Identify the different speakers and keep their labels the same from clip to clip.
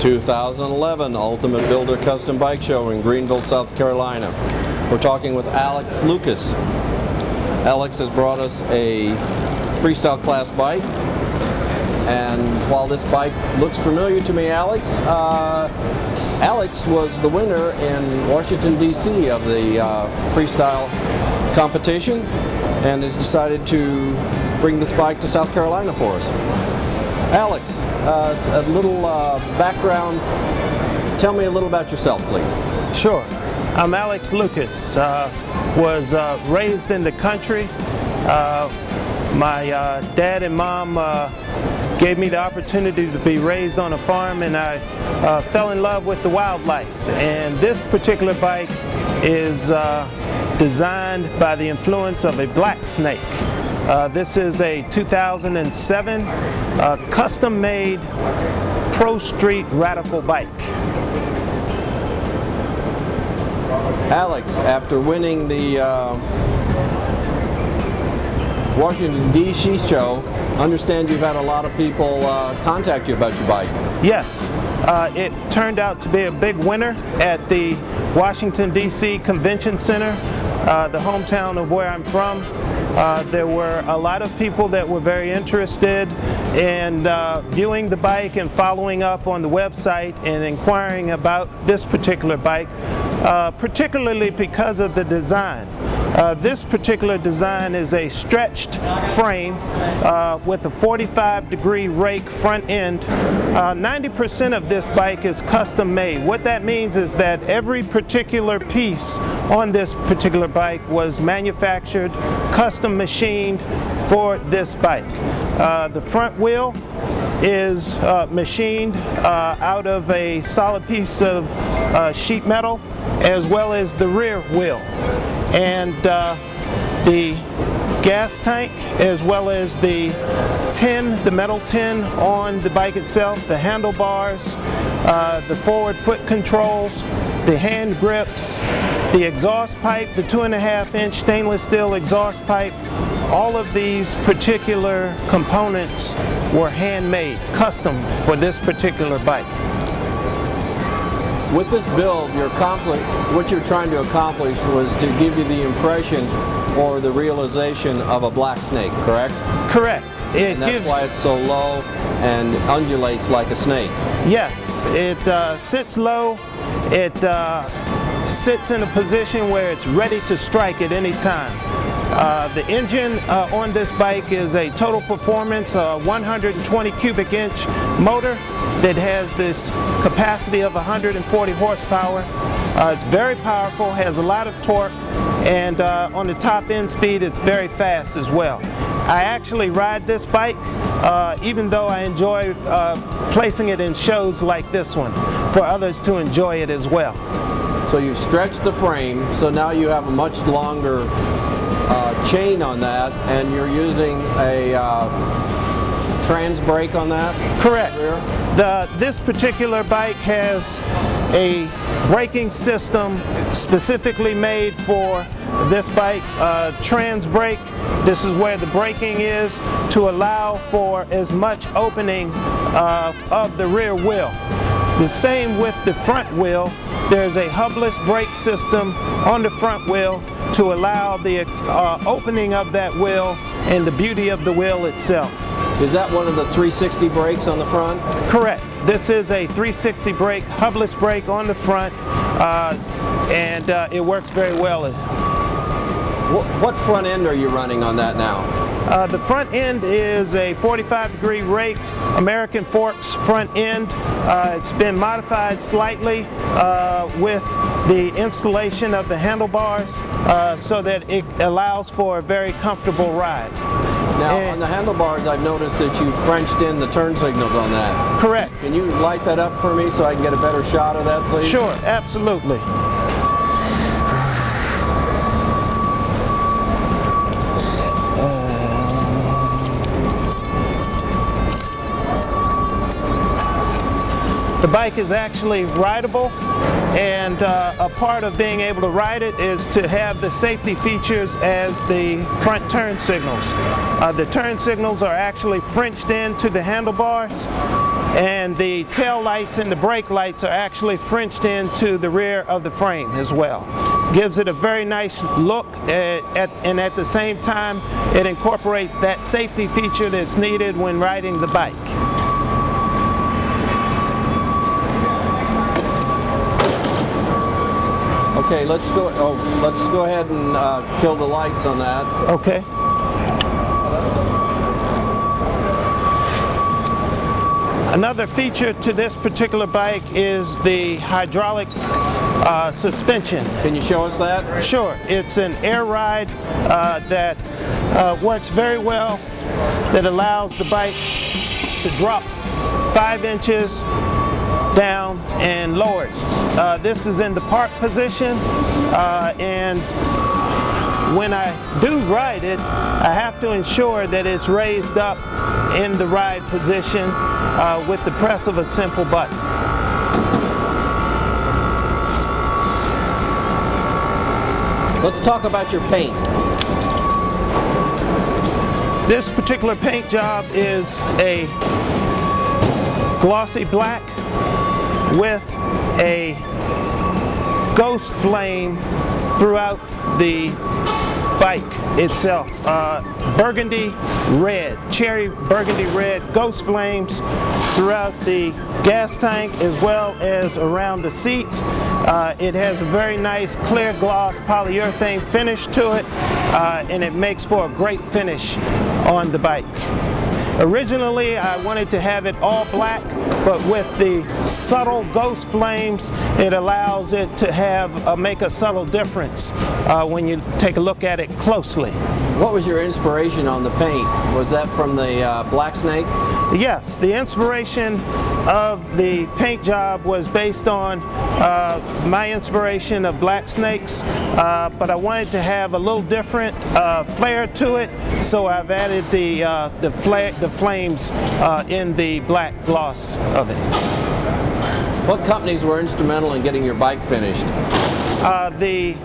Speaker 1: 2011 Ultimate Builder Custom Bike Show in Greenville, South Carolina. We're talking with Alex Lucas. Alex has brought us a freestyle class bike, and while this bike looks familiar to me, Alex was the winner in Washington, D.C. of the freestyle competition and has decided to bring this bike to South Carolina for us. Alex, a little background. Tell me a little about yourself, please.
Speaker 2: Sure. I'm Alex Lucas. Was raised in the country. My dad and mom gave me the opportunity to be raised on a farm, and I fell in love with the wildlife. And this particular bike is designed by the influence of a black snake. This is a 2007 custom-made Pro Street Radical bike.
Speaker 1: Alex, after winning the Washington, D.C. show, understand you've had a lot of people contact you about your bike.
Speaker 2: Yes, it turned out to be a big winner at the Washington, D.C. Convention Center, the hometown of where I'm from. There were a lot of people that were very interested in viewing the bike and following up on the website and inquiring about this particular bike, particularly because of the design. This particular design is a stretched frame with a 45-degree rake front end. 90% of this bike is custom made. What that means is that every particular piece on this particular bike was manufactured, custom machined for this bike. The front wheel is machined out of a solid piece of sheet metal, as well as the rear wheel. And the gas tank, as well as the metal tin on the bike itself, the handlebars, the forward foot controls, the hand grips, the exhaust pipe, the 2.5-inch stainless steel exhaust pipe. All of these particular components were handmade, custom for this particular bike.
Speaker 1: With this build, what you're trying to accomplish was to give you the impression or the realization of a black snake, correct?
Speaker 2: Correct.
Speaker 1: And that's why it's so low and undulates like a snake.
Speaker 2: Yes, it sits low. It sits in a position where it's ready to strike at any time. The engine on this bike is a Total Performance 120 cubic inch motor that has this capacity of 140 horsepower. It's very powerful, has a lot of torque, and on the top end speed it's very fast as well. I actually ride this bike even though I enjoy placing it in shows like this one for others to enjoy it as well.
Speaker 1: So you stretched the frame, so now you have a much longer chain on that, and you're using a trans brake on that?
Speaker 2: Correct. This particular bike has a braking system specifically made for this bike, trans brake. This is where the braking is to allow for as much opening of the rear wheel. The same with the front wheel. There's a hubless brake system on the front wheel to allow the opening of that wheel and the beauty of the wheel itself.
Speaker 1: Is that one of the 360 brakes on the front?
Speaker 2: Correct. This is a 360 brake, hubless brake on the front, and it works very well.
Speaker 1: What front end are you running on that now?
Speaker 2: The front end is a 45-degree raked American Forks front end. It's been modified slightly with the installation of the handlebars so that it allows for a very comfortable ride.
Speaker 1: Now, on the handlebars, I've noticed that you Frenched in the turn signals on that.
Speaker 2: Correct.
Speaker 1: Can you light that up for me so I can get a better shot of that, please?
Speaker 2: Sure, absolutely. The bike is actually rideable, and a part of being able to ride it is to have the safety features as the front turn signals. The turn signals are actually Frenched into the handlebars, and the tail lights and the brake lights are actually Frenched into the rear of the frame as well. Gives it a very nice look, and at the same time it incorporates that safety feature that's needed when riding the bike.
Speaker 1: Okay, let's go ahead and kill the lights on that.
Speaker 2: Okay. Another feature to this particular bike is the hydraulic suspension.
Speaker 1: Can you show us that?
Speaker 2: Sure. It's an air ride that works very well, that allows the bike to drop 5 inches down and lower it. This is in the park position, and when I do ride it, I have to ensure that it's raised up in the ride position with the press of a simple button.
Speaker 1: Let's talk about your paint.
Speaker 2: This particular paint job is a glossy black with a ghost flame throughout the bike itself. Burgundy red, cherry burgundy red ghost flames throughout the gas tank as well as around the seat. It has a very nice clear gloss polyurethane finish to it, and it makes for a great finish on the bike. Originally, I wanted to have it all black, but with the subtle ghost flames, it allows it to have make a subtle difference when you take a look at it closely.
Speaker 1: What was your inspiration on the paint? Was that from the Black Snake?
Speaker 2: Yes, the inspiration of the paint job was based on my inspiration of black snakes, but I wanted to have a little different flair to it, so I've added the flames in the black gloss of it.
Speaker 1: What companies were instrumental in getting your bike finished?
Speaker 2: The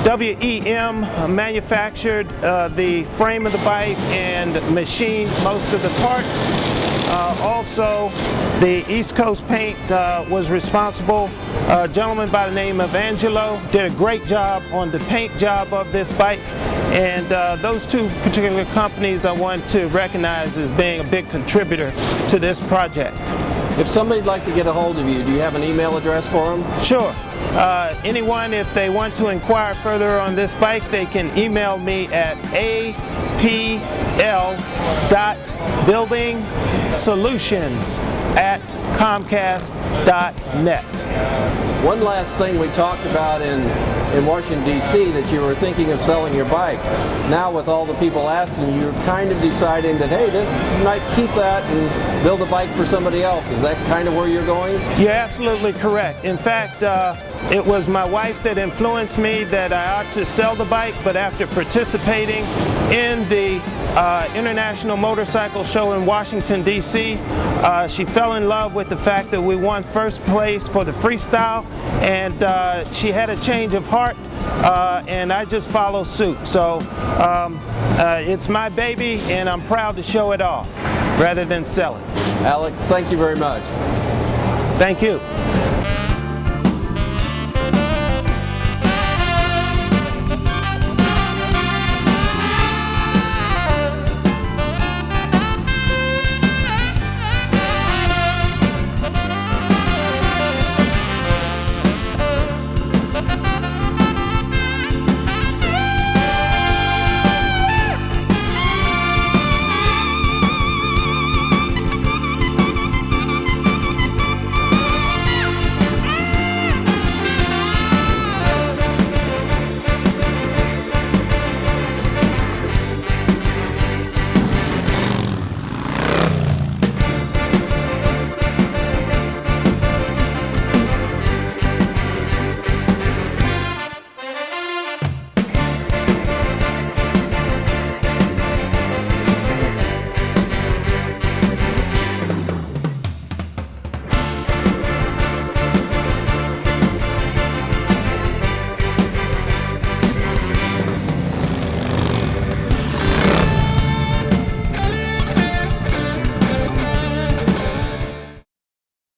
Speaker 2: WEM manufactured the frame of the bike and machined most of the parts. Also, the East Coast Paint was responsible. A gentleman by the name of Angelo did a great job on the paint job of this bike, and those two particular companies I want to recognize as being a big contributor to this project.
Speaker 1: If somebody'd like to get a hold of you, do you have an email address for them?
Speaker 2: Sure. Anyone, if they want to inquire further on this bike, they can email me at apl.buildingsolutions@comcast.net.
Speaker 1: One last thing we talked about in Washington, D.C., that you were thinking of selling your bike. Now with all the people asking, you're kind of deciding that, hey, this you might keep that and build a bike for somebody else. Is that kind of where you're going?
Speaker 2: You're absolutely correct. In fact, it was my wife that influenced me that I ought to sell the bike, but after participating in the International Motorcycle Show in Washington, D.C., she fell in love with the fact that we won first place for the freestyle, and she had a change of heart, and I just follow suit. So it's my baby, and I'm proud to show it off rather than sell it.
Speaker 1: Alex, thank you very much.
Speaker 2: Thank you.